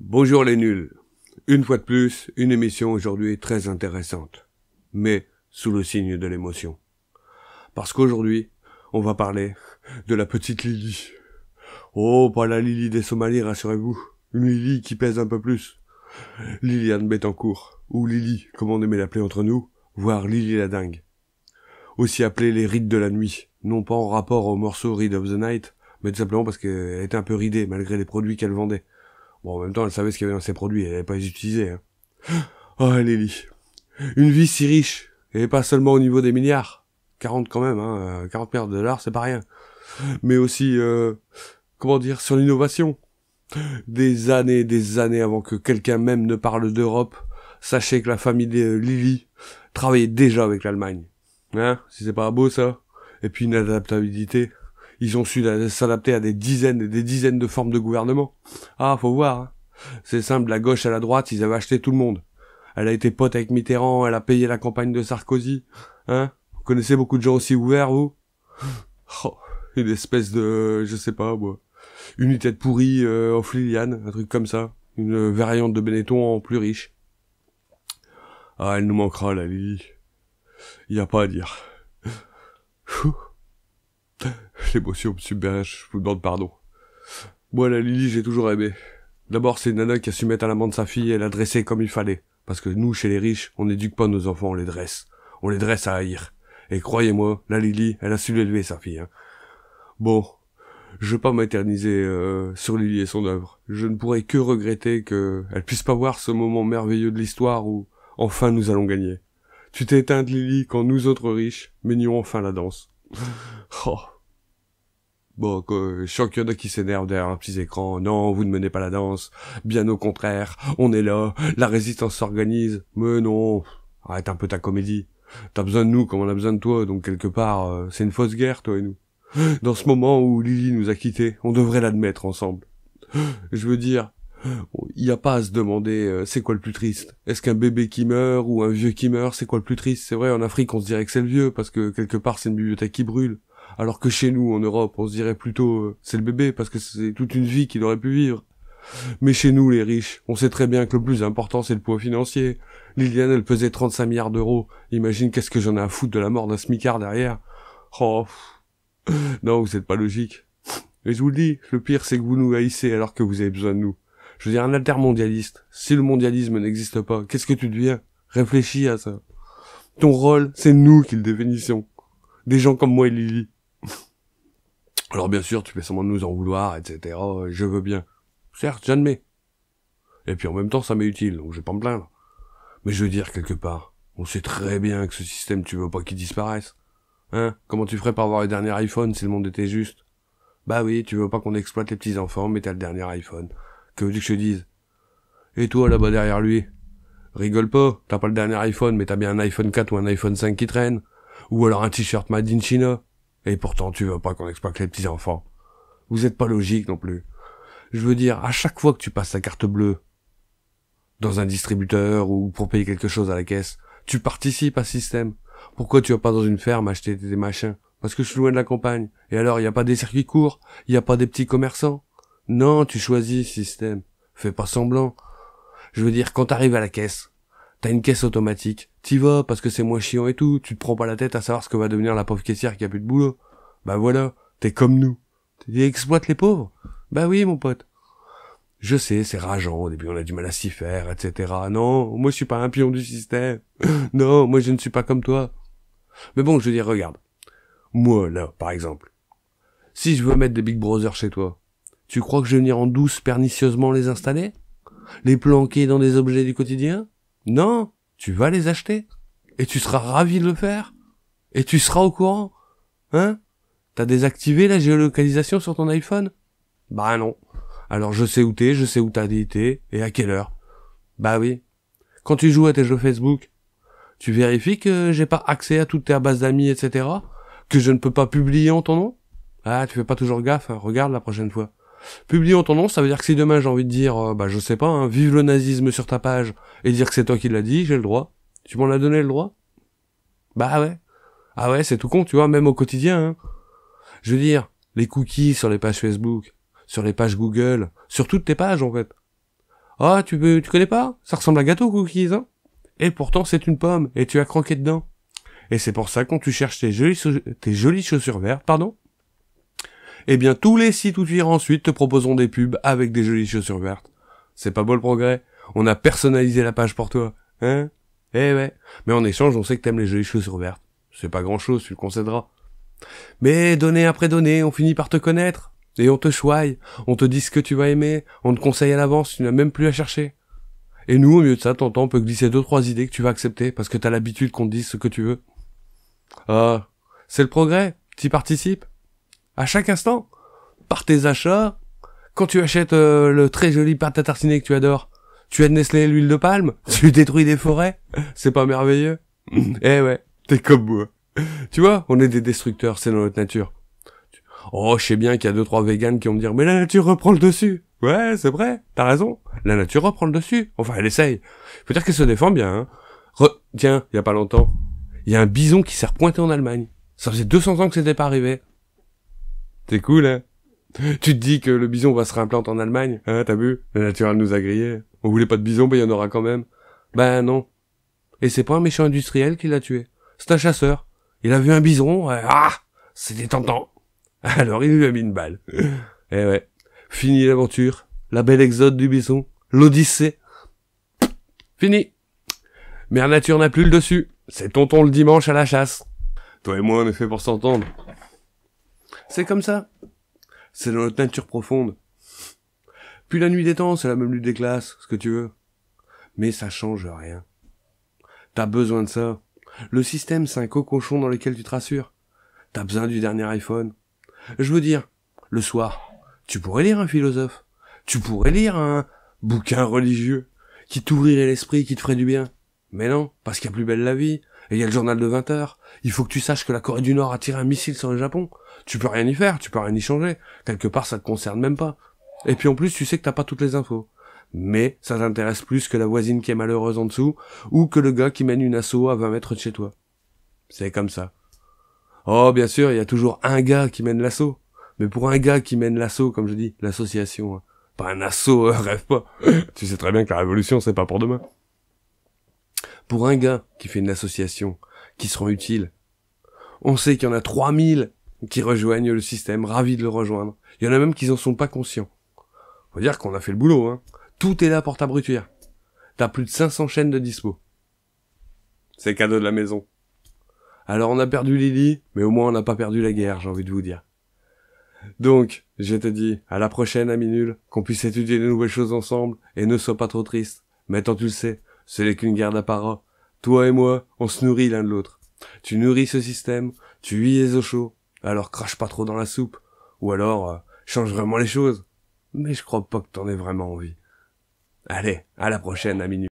Bonjour les nuls. Une fois de plus, une émission aujourd'hui très intéressante, mais sous le signe de l'émotion. Parce qu'aujourd'hui, on va parler de la petite Lily. Oh, pas la Lily des Somalies, rassurez-vous. Une Lily qui pèse un peu plus. Liliane Bettencourt, ou Lily, comme on aimait l'appeler entre nous, voire Lily la dingue. Aussi appelée les rides de la nuit, non pas en rapport au morceau Ride of the Night, mais tout simplement parce qu'elle était un peu ridée, malgré les produits qu'elle vendait. Bon, en même temps, elle savait ce qu'il y avait dans ses produits, elle n'allait pas les utiliser, hein. Oh, Lily. Une vie si riche, et pas seulement au niveau des milliards. 40 quand même, hein, 40 milliards de dollars, c'est pas rien. Mais aussi, sur l'innovation. Des années avant que quelqu'un même ne parle d'Europe, sachez que la famille de Lily travaillait déjà avec l'Allemagne. Hein, si c'est pas beau ça. Et puis une adaptabilité. Ils ont su s'adapter à des dizaines et des dizaines de formes de gouvernement. Ah, faut voir, hein. C'est simple, de la gauche à la droite, ils avaient acheté tout le monde. Elle a été pote avec Mitterrand, elle a payé la campagne de Sarkozy. Hein? Vous connaissez beaucoup de gens aussi ouverts, vous? Oh, une espèce de, je sais pas, moi. Unité de pourri, off Liliane, un truc comme ça. Une variante de Benetton en plus riche. Ah, elle nous manquera, la Lily. Y a pas à dire. L'émotion me submerge, je vous demande pardon. Moi, la Lily, j'ai toujours aimé. D'abord, c'est une nana qui a su mettre à l'amant de sa fille et la dresser comme il fallait. Parce que nous, chez les riches, on n'éduque pas nos enfants, on les dresse. On les dresse à haïr. Et croyez-moi, la Lily, elle a su l'élever, sa fille, hein. Bon, je veux pas m'éterniser sur Lily et son œuvre. Je ne pourrais que regretter qu'elle puisse pas voir ce moment merveilleux de l'histoire où, enfin, nous allons gagner. Tu t'es éteinte, Lily, quand nous autres riches menions enfin la danse. Oh. Bon, je sens qu'il y en a qui s'énervent derrière un petit écran. Non, vous ne menez pas la danse. Bien au contraire, on est là, la résistance s'organise. Mais non, arrête un peu ta comédie. T'as besoin de nous comme on a besoin de toi, donc quelque part, c'est une fausse guerre, toi et nous. Dans ce moment où Lily nous a quittés, on devrait l'admettre ensemble. Je veux dire, il n'y a pas à se demander c'est quoi le plus triste. Est-ce qu'un bébé qui meurt ou un vieux qui meurt, c'est quoi le plus triste? C'est vrai, en Afrique, on se dirait que c'est le vieux, parce que quelque part, c'est une bibliothèque qui brûle. Alors que chez nous, en Europe, on se dirait plutôt c'est le bébé, parce que c'est toute une vie qu'il aurait pu vivre. Mais chez nous, les riches, on sait très bien que le plus important, c'est le poids financier. Liliane, elle pesait 35 milliards d'euros. Imagine qu'est-ce que j'en ai à foutre de la mort d'un smicard derrière. Oh, non, vous êtes pas logique. Et je vous le dis, le pire, c'est que vous nous haïssez alors que vous avez besoin de nous. Je veux dire, un altermondialiste, si le mondialisme n'existe pas, qu'est-ce que tu deviens? Réfléchis à ça. Ton rôle, c'est nous qui le définissons. Des gens comme moi et Lily. Alors bien sûr, tu fais semblant de nous en vouloir, etc. Je veux bien. Certes, j'admets. Et puis en même temps, ça m'est utile, donc je vais pas me plaindre. Mais je veux dire, quelque part, on sait très bien que ce système, tu veux pas qu'il disparaisse. Hein? Comment tu ferais pour avoir le dernier iPhone si le monde était juste? Bah oui, tu veux pas qu'on exploite les petits enfants, mais t'as le dernier iPhone. Que veux-tu que je te dise? Et toi, là-bas derrière lui? Rigole pas, t'as pas le dernier iPhone, mais t'as bien un iPhone 4 ou un iPhone 5 qui traîne. Ou alors un t-shirt made in China. Et pourtant, tu veux pas qu'on exploite les petits enfants. Vous êtes pas logique non plus. Je veux dire, à chaque fois que tu passes ta carte bleue, dans un distributeur ou pour payer quelque chose à la caisse, tu participes à ce système. Pourquoi tu vas pas dans une ferme acheter des machins? Parce que je suis loin de la campagne. Et alors, y a pas des circuits courts? Y a pas des petits commerçants? Non, tu choisis ce système. Fais pas semblant. Je veux dire, quand t'arrives à la caisse, t'as une caisse automatique. T'y vas parce que c'est moins chiant et tout. Tu te prends pas la tête à savoir ce que va devenir la pauvre caissière qui a plus de boulot. Bah voilà, t'es comme nous. Tu exploites les pauvres. Bah oui, mon pote. Je sais, c'est rageant, au début on a du mal à s'y faire, etc. Non, moi je suis pas un pion du système. Non, moi je ne suis pas comme toi. Mais bon, je veux dire, regarde. Moi, là, par exemple. Si je veux mettre des Big Brother chez toi, tu crois que je vais venir en douce pernicieusement les installer? Les planquer dans des objets du quotidien? Non, tu vas les acheter. Et tu seras ravi de le faire. Et tu seras au courant. Hein? T'as désactivé la géolocalisation sur ton iPhone? Bah non. Alors je sais où t'es, je sais où t'as été, et à quelle heure. Bah oui. Quand tu joues à tes jeux Facebook, tu vérifies que j'ai pas accès à toutes tes bases d'amis, etc. Que je ne peux pas publier en ton nom? Ah, tu fais pas toujours gaffe, hein. Regarde la prochaine fois. Publier en ton nom, ça veut dire que si demain j'ai envie de dire, je sais pas, hein, vive le nazisme sur ta page, et dire que c'est toi qui l'as dit, j'ai le droit. Tu m'en as donné le droit? Bah ouais. Ah ouais, c'est tout con, tu vois, même au quotidien, hein. Je veux dire, les cookies sur les pages Facebook, sur les pages Google, sur toutes tes pages, en fait. Ah, tu connais pas? Ça ressemble à gâteau, cookies, hein? Et pourtant, c'est une pomme, et tu as croqué dedans. Et c'est pour ça, quand tu cherches tes jolies chaussures vertes, pardon, eh bien, tous les sites où tu iras ensuite te proposeront des pubs avec des jolies chaussures vertes. C'est pas beau le progrès? On a personnalisé la page pour toi, hein? Eh ouais. Mais en échange, on sait que t'aimes les jolies chaussures vertes. C'est pas grand chose, tu le concéderas. Mais donnée après donnée, on finit par te connaître. Et on te choye, on te dit ce que tu vas aimer, on te conseille à l'avance, tu n'as même plus à chercher. Et nous, au mieux de ça, tonton, on peut glisser 2-3 idées que tu vas accepter, parce que t'as l'habitude qu'on te dise ce que tu veux. Ah, c'est le progrès, t'y participes. À chaque instant, par tes achats, quand tu achètes le très joli pâte à tartiner que tu adores, tu aides Nestlé l'huile de palme, tu détruis des forêts, c'est pas merveilleux? Eh ouais, t'es comme moi. Tu vois, on est des destructeurs, c'est dans notre nature. Oh, je sais bien qu'il y a 2-3 véganes qui vont me dire, mais la nature reprend le dessus. Ouais, c'est vrai, t'as raison. La nature reprend le dessus. Enfin, elle essaye. Faut dire qu'elle se défend bien, hein. Tiens, il y a pas longtemps, il y a un bison qui s'est repointé en Allemagne. Ça faisait 200 ans que c'était pas arrivé. C'est cool, hein. Tu te dis que le bison va se réimplanter en Allemagne, hein, t'as vu? La nature, elle nous a grillés. On voulait pas de bison, ben il y en aura quand même. Ben non. Et c'est pas un méchant industriel qui l'a tué. C'est un chasseur. Il a vu un bison, c'était tentant. Alors il lui a mis une balle. Eh ouais. Fini l'aventure. La belle exode du bison. L'odyssée. Fini. Mère Nature n'a plus le dessus. C'est tonton le dimanche à la chasse. Toi et moi, on est fait pour s'entendre. C'est comme ça. C'est dans notre nature profonde. Puis la nuit des temps, c'est la même lutte des classes, ce que tu veux. Mais ça change rien. T'as besoin de ça. Le système, c'est un cocochon dans lequel tu te rassures. T'as besoin du dernier iPhone. Je veux dire, le soir, tu pourrais lire un philosophe. Tu pourrais lire un bouquin religieux qui t'ouvrirait l'esprit, qui te ferait du bien. Mais non, parce qu'il y a plus belle la vie. Et il y a le journal de 20 heures. Il faut que tu saches que la Corée du Nord a tiré un missile sur le Japon. Tu peux rien y faire, tu peux rien y changer. Quelque part, ça te concerne même pas. Et puis en plus, tu sais que t'as pas toutes les infos. Mais ça t'intéresse plus que la voisine qui est malheureuse en dessous, ou que le gars qui mène une asso à 20 mètres de chez toi. C'est comme ça. Oh, bien sûr, il y a toujours un gars qui mène l'assaut. Mais pour un gars qui mène l'assaut, comme je dis, l'association, hein. Pas un assaut, rêve pas. Tu sais très bien que la révolution, c'est pas pour demain. Pour un gars qui fait une association, qui se rend utile, on sait qu'il y en a 3000 qui rejoignent le système, ravis de le rejoindre. Il y en a même qui en sont pas conscients. Faut dire qu'on a fait le boulot, hein. Tout est là pour t'abrutir. T'as plus de 500 chaînes de dispo. C'est cadeau de la maison. Alors on a perdu Lily, mais au moins on n'a pas perdu la guerre, j'ai envie de vous dire. Donc, je te dis, à la prochaine, ami nul, qu'on puisse étudier de nouvelles choses ensemble, et ne sois pas trop triste. Mais tant tu le sais, ce n'est qu'une guerre d'apparat. Toi et moi, on se nourrit l'un de l'autre. Tu nourris ce système, tu y es au chaud, alors crache pas trop dans la soupe. Ou alors, change vraiment les choses. Mais je crois pas que t'en aies vraiment envie. Allez, à la prochaine, ami nul.